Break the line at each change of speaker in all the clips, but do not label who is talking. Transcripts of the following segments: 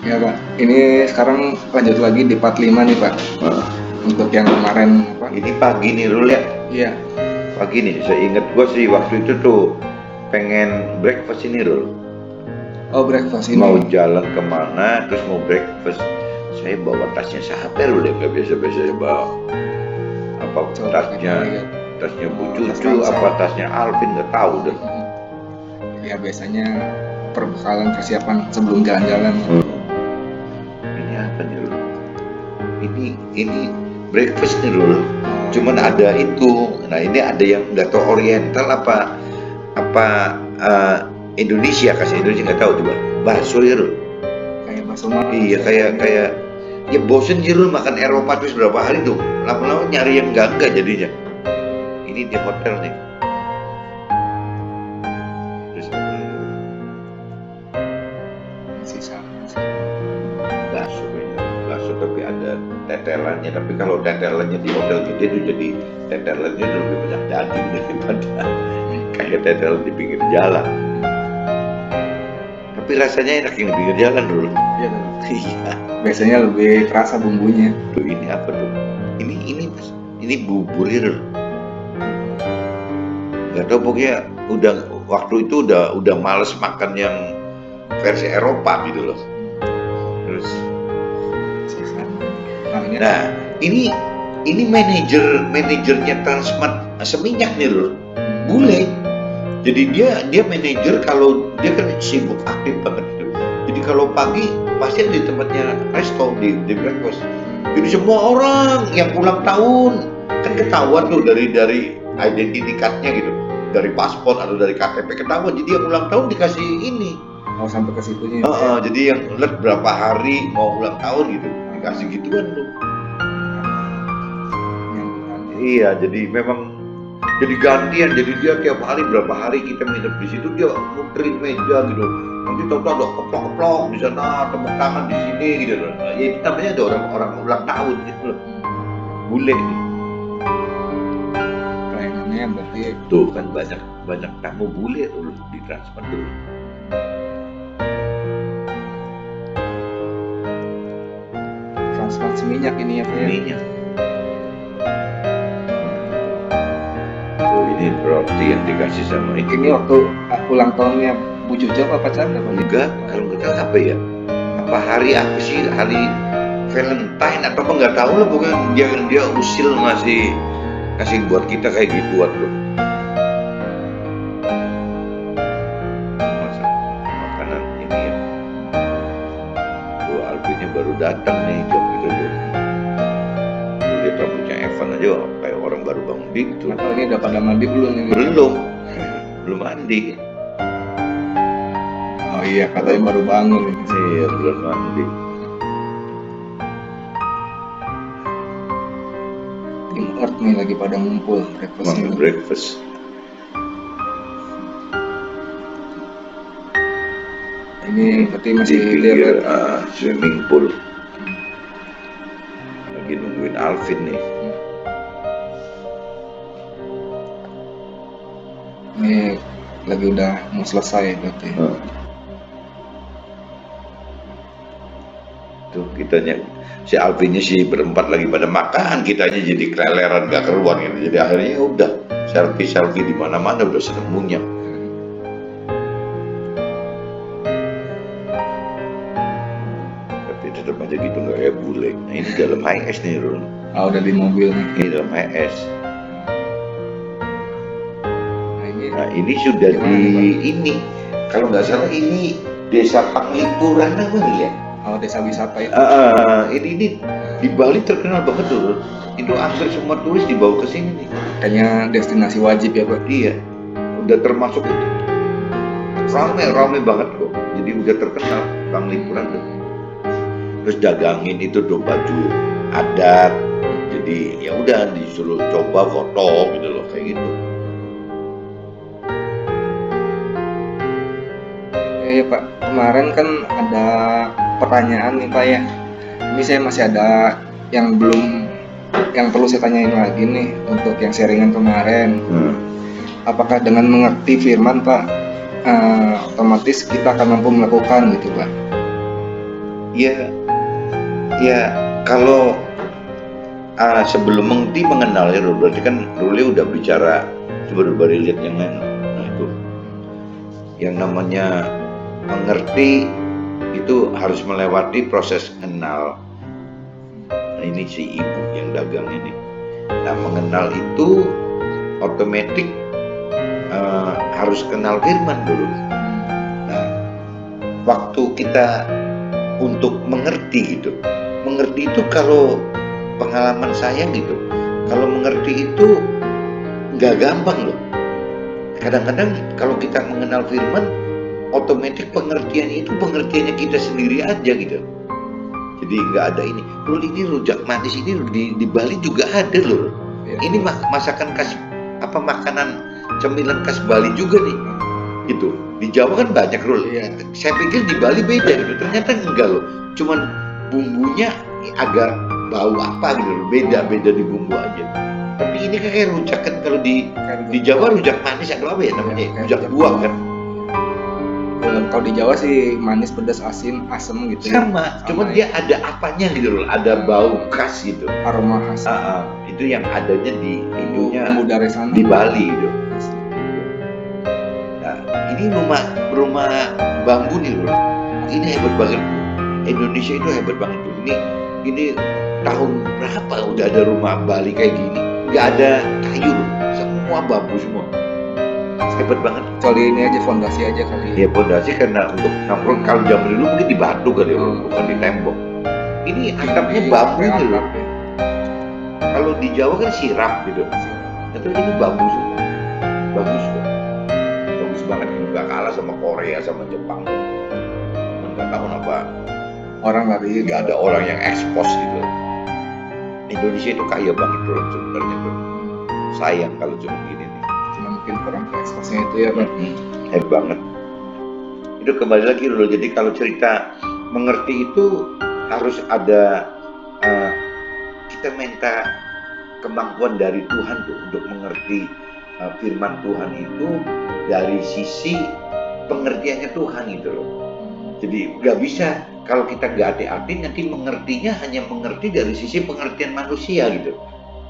Ya Pak, ini sekarang lanjut lagi di part 5 nih Pak.
Nah,
Untuk yang kemarin apa?
ini pagi nih Rul ya.
Iya.
Pagi nih, saya inget gue sih waktu itu tuh pengen breakfast ini Rul.
Oh breakfast ini.
Mau jalan kemana, terus mau breakfast. Saya bawa tasnya siapa Rul ya, nggak biasa-biasa saya bawa. Apa
Coba kita
tasnya,
lihat.
tasnya Bu
Oh, tas
Cucu,
ransel.
apa tasnya Alvin, nggak tahu deh.
Ya biasanya perbekalan persiapan sebelum jalan-jalan.
Ini apa nih Rul? Ini breakfast nih Rul. Cuman ada itu. Nah ini ada yang nggak tahu Oriental apa Indonesia, kasih Indonesia nggak tahu coba. Bakso ya Rul.
Kayak bakso Malang.
Iya kayak ya bosen sih Rul makan Eropa terus berapa hari tuh. Lama-lama nyari yang enggak jadinya. Ini di hotel nih. Terus
Masih sama sih.
bakso ini. Bakso tapi ada tetelannya. Tapi kalau tetelannya di hotel gede tuh jadi tetelannya tuh lebih banyak daging daripada kayak tetelan di pinggir jalan. Tapi rasanya enak yang di pinggir jalan dulu.
Iya Pak.
Iya.
Biasanya lebih kerasa bumbunya.
Tuh ini apa tuh? Ini bubur ya Rul. Gak tau pokoknya waktu itu udah males makan yang versi Eropa gitu loh. Terus
Masih sama. Ini
nah ini manajernya Transmart Seminyak nih Rul. Bule. Jadi dia manajer kalau dia kan sibuk aktif banget gitu. Jadi kalau pagi pasti ada di tempatnya resto di breakfast. Jadi semua orang yang ulang tahun kan ketahuan tuh dari identity card-nya gitu, dari paspor atau dari KTP ketahuan. Jadi yang ulang tahun dikasih ini.
mau sampai ke situnya.
Jadi yang lihat berapa hari mau ulang tahun gitu dikasih gituan tuh. Iya, jadi memang jadi gantian. Jadi dia tiap hari berapa hari kita nginep di situ dia muterin meja gitu. Nanti tahu-tahu ada keplok-keplok di sana, tepuk tangan di sini gitu loh. Ya itu namanya ada orang ulang tahun gitu loh. Bule nih.
Pelayanannya berarti
Tuh kan banyak tamu bule tuh di Transmart tuh.
Transmart Seminyak ini ya Pak ya.
Minyak. Tuh ini roti yang dikasih sama
Ini waktu ulang tahunnya Bu Cucu apa pacarnya Pak?
enggak, kalau nggak tahu apa ya? Apa hari apa sih? Hari Valentine atau apa nggak tahu lah, pokoknya dia usil ngasih buat kita kayak gituan loh. Makanan ini ya. Tuh Alvinnya baru datang nih jam gitu tuh. Lihat rambutnya Evan aja kayak orang baru bangun gitu.
Atau ini udah pada mandi belum ini?
Belum mandi.
Oh iya, katanya baru bangun ini.
Iya, belum mandi.
Tim Earth nih lagi pada ngumpul breakfast
Makan
ini.
breakfast.
Ini berarti masih
Di pinggir
lihat
swimming pool. Lagi nungguin Alvin nih.
ini lagi udah mau selesai berarti.
Tuh kitanya si Alvinnya sih berempat lagi pada makan, kitanya jadi keleleran gak keluar gitu. Jadi akhirnya ya udah selfie di mana-mana udah senemunya. Tapi tetap aja gitu nggak kayak bule. Nah ini dalam HS nih Rul.
Ah udah di mobil nih.
Ini dalam HS.
Nah
ini sudah
gimana,
ini kalau nggak salah ini Desa Panglipuran apa nih ya?
Oh desa wisata itu.
Ini di Bali terkenal banget tuh. Itu hampir semua turis dibawa ke sini nih.
Kayaknya destinasi wajib ya Pak.
Iya, udah termasuk itu. Rame banget kok. Jadi udah terkenal Panglipuran tuh. Terus dagangin itu tuh baju adat. Jadi ya udah disuruh coba foto gitu loh kayak gitu.
Iya Pak, kemarin kan ada pertanyaan nih Pak ya. Ini saya masih ada yang perlu saya tanyain lagi nih untuk yang sharingan kemarin. Apakah dengan mengerti firman Pak, otomatis kita akan mampu melakukan gitu Pak?
Ya, ya kalau sebelum mengenal ya Rul, berarti kan Ruli udah bicara baru lihat yang lain. Nah itu yang namanya mengerti itu harus melewati proses kenal. Nah ini si ibu yang dagang ini. Nah mengenal itu otomatis harus kenal firman dulu. Nah waktu kita untuk mengerti gitu, mengerti itu kalau pengalaman saya gitu, kalau mengerti itu nggak gampang loh. Kadang-kadang kalau kita mengenal firman, otomatis pengertiannya itu pengertiannya kita sendiri aja gitu. Jadi nggak ada ini. Loh ini rujak manis ini di Bali juga ada loh.
Ya,
Ini masakan khas makanan cemilan khas Bali juga nih. Gitu. Di Jawa kan banyak Rul.
Iya.
Saya pikir di Bali beda gitu. Ternyata enggak loh. Cuman bumbunya agak bau apa gitu loh. Beda di bumbu aja. Tapi ini kayak rujak kan kalau di Jawa rujak manis atau apa ya namanya?
Iya,
Rujak buah kan.
Kalau di Jawa sih manis, pedas, asin, asem gitu.
Sama, cuman dia ada apanya gitu loh. Ada bau khas gitu.
Aroma khas.
Itu yang adanya di itunya
Bumbu dari sana.
di Bali gitu. Nah, ini rumah bambu nih loh. Ini hebat banget. Indonesia itu hebat banget tuh. Ini tahun berapa udah ada rumah Bali kayak gini? Nggak ada kayu, semua bambu semua. Hebat banget.
Kecuali ini aja fondasi aja kali.
Ya fondasi karena untuk nongkrong kalau zaman dulu mungkin di batu kali ya, bukan di tembok. Ini atapnya bambu nih loh. Kalau di Jawa kan sirap gitu. Tapi ini bambu semua. Bagus kok. Bagus banget, nggak kalah sama Korea sama Jepang. Nggak tahu kenapa
Orang lari.
nggak ada orang yang ekspos gitu. Indonesia itu kaya banget loh sebenarnya tuh. Sayang kalau cuma gini nih.
Cuma mungkin kurang ke eksposnya itu ya Pak.
Hebat banget. Itu kembali lagi loh. Jadi kalau cerita mengerti itu harus ada kita minta kemampuan dari Tuhan tuh untuk mengerti firman Tuhan itu dari sisi pengertiannya Tuhan gitu loh. Jadi nggak bisa kalau kita nggak hati-hati nanti mengertinya hanya mengerti dari sisi pengertian manusia gitu.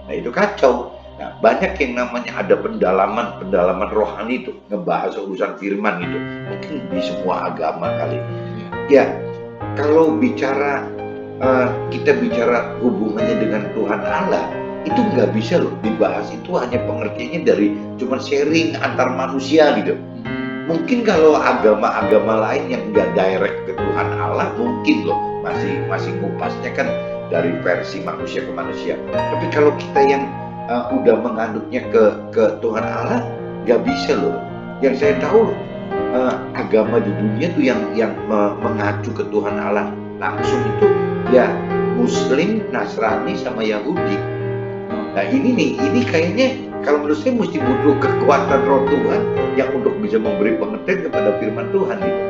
Nah itu kacau. Nah banyak yang namanya ada pendalaman rohani itu ngebahas urusan firman gitu. Mungkin di semua agama kali. Ya kalau kita bicara hubungannya dengan Tuhan Allah itu nggak bisa loh dibahas, itu hanya pengertiannya dari cuma sharing antar manusia gitu. Mungkin kalau agama-agama lain yang nggak direct ke Tuhan Allah mungkin loh masih ngupasnya kan dari versi manusia ke manusia. Tapi kalau kita yang udah menganutnya ke Tuhan Allah nggak bisa loh. Yang saya tahu agama di dunia tuh yang mengacu ke Tuhan Allah langsung itu ya Muslim, Nasrani sama Yahudi. Nah ini kayaknya kalau menurut saya mesti butuh kekuatan roh Tuhan yang untuk bisa memberi pengertian kepada firman Tuhan gitu.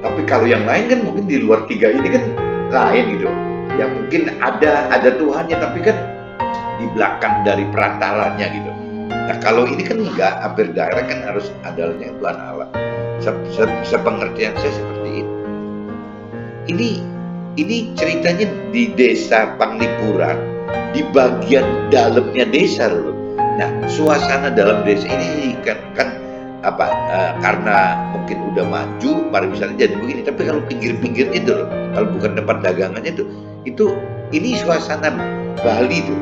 Tapi kalau yang lain kan mungkin di luar tiga ini kan lain gitu. Ya mungkin ada Tuhannya tapi kan di belakang dari perantaranya gitu. Nah kalau ini kan enggak, hampir direct kan harus adanya Tuhan Allah. Sepengertian saya seperti itu. Ini ceritanya di desa Panglipuran, di bagian dalamnya desa loh. Nah, suasana dalam desa ini kan karena mungkin udah maju pariwisata jadi begini. Tapi kalau pinggir-pinggirnya itu loh, kalau bukan tempat dagangannya ini suasana Bali tuh.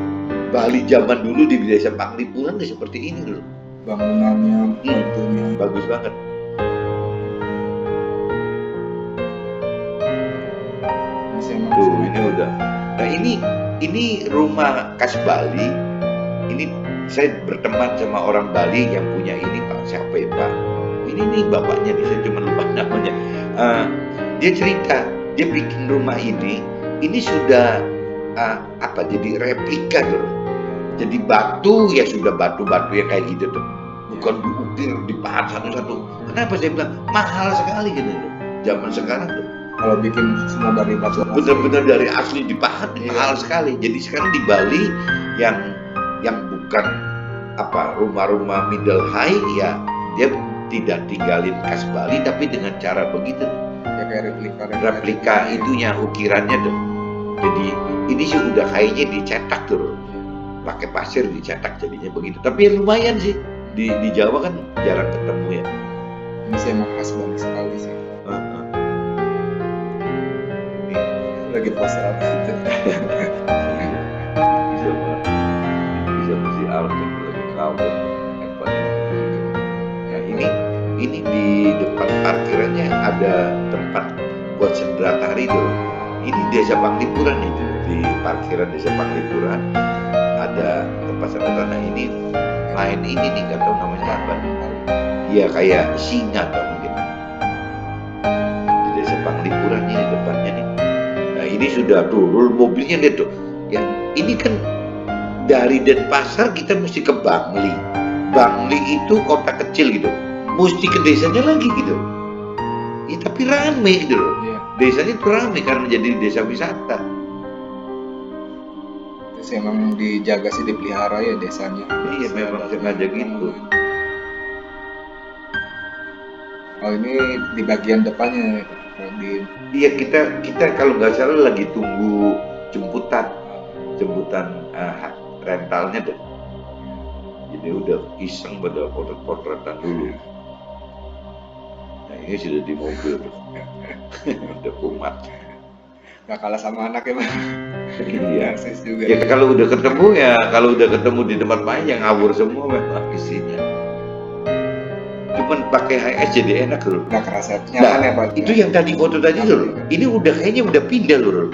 Bali zaman dulu di desa Panglipuran seperti ini loh.
Bangunannya, batunya
bagus banget. Tuh ini udah. Nah ini rumah khas Bali. Ini saya berteman sama orang Bali yang punya ini Pak. Siapa ya Pak? Ini nih bapaknya nih, saya cuma lupa namanya. Dia cerita dia bikin rumah ini sudah jadi replika tuh. Jadi batu ya sudah batu-batu yang kayak gitu tuh. Bukan diukir, dipahat satu-satu. Kenapa saya bilang mahal sekali gitu loh. Zaman sekarang tuh.
Kalau bikin semua dari batu
benar-benar dari asli dipahat mahal sekali. Jadi sekarang di Bali yang bukan rumah-rumah middle high ya dia tidak tinggalin khas Bali tapi dengan cara begitu.
Ya kayak
replika itunya, ukirannya tuh. Jadi ini sih udah kayaknya dicetak tuh, pakai pasir dicetak jadinya begitu. Tapi ya lumayan sih, di Jawa kan jarang ketemu ya.
Ini sih emang khas Bali sekali sih.
Heeh. Ini
Lagi poster apa gitu.
bisa mesti Alvin lagi kabur handphonenya. Ya, ini di depan parkirannya ada tempat buat sendera tari tuh. Ini desa Panglipuran itu, di parkiran desa Panglipuran ada tempat sendera. Nah ini main ini nih, nggak tahu namanya apa. Iya kayak singa atau mungkin di desa Panglipuran ini depannya nih. Nah ini sudah turun mobilnya, lihat tuh. Yang ini kan dari Denpasar kita mesti ke Bangli. Bangli itu kota kecil gitu, mesti ke desanya lagi gitu. Ya, tapi rame gitu loh.
Iya.
Desanya tuh rame karena jadi desa wisata.
Terus emang dijaga sih, dipelihara ya desanya.
Iya memang sengaja gitu.
Oh ini di bagian depannya di
Iya kita kalau nggak salah lagi tunggu jemputan rentalnya deh. Jadi udah iseng pada potret-potretan dulu. Nah ini sudah di mobil tuh. Udah kumat.
nggak kalah sama anak ya Bang.
Iya.
Narsis juga.
Ya kalau udah ketemu di tempat main yang ngawur semua memang isinya. Cuman pakai HS jadi enak loh.
Nggak kerasa nyaman ya Pak.
Itu yang tadi foto tadi loh. Ini udah kayaknya udah pindah loh.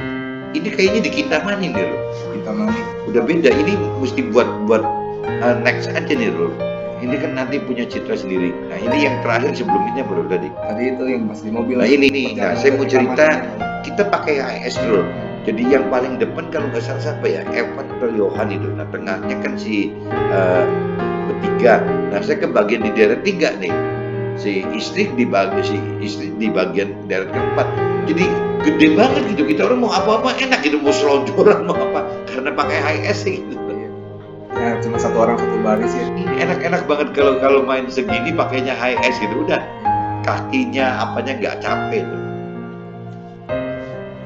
Ini kayaknya di Kintamani nih loh.
Kita mani.
Udah beda. Ini mesti buat next aja nih loh. Ini kan nanti punya citra sendiri. Nah ini yang terakhir sebelumnya baru tadi.
Tadi itu yang pas di mobil.
Nah ini nih. Nah saya mau cerita.
Taman.
Kita pakai HS dulu. Jadi yang paling depan kalau nggak salah siapa ya, Evan atau Johan itu. Nah tengahnya kan si bertiga. Nah saya ke bagian di deret 3 nih. Si istri di bagian deret keempat. Jadi gede banget gitu. Kita orang mau apa-apa enak gitu, mau selonjoran mau apa, karena pakai HS sih gitu.
Ya cuma satu orang satu baris ya.
Enak-enak banget kalau main segini pakainya HS gitu. Udah kakinya apanya nggak capek tuh.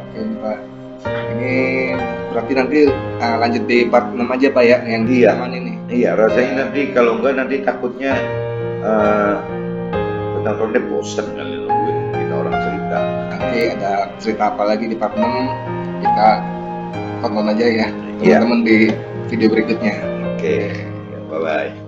Oke nih Pak. Ini berarti nanti lanjut di part 6 aja Pak ya, yang di
Iya.
taman ini.
Iya, rasanya nanti kalau enggak nanti takutnya penontonnya bosen kali nungguin kita orang cerita.
Nanti ada cerita apa lagi di part 6, kita tonton aja ya
Iya.
teman-teman di video berikutnya.
Oke, bye bye.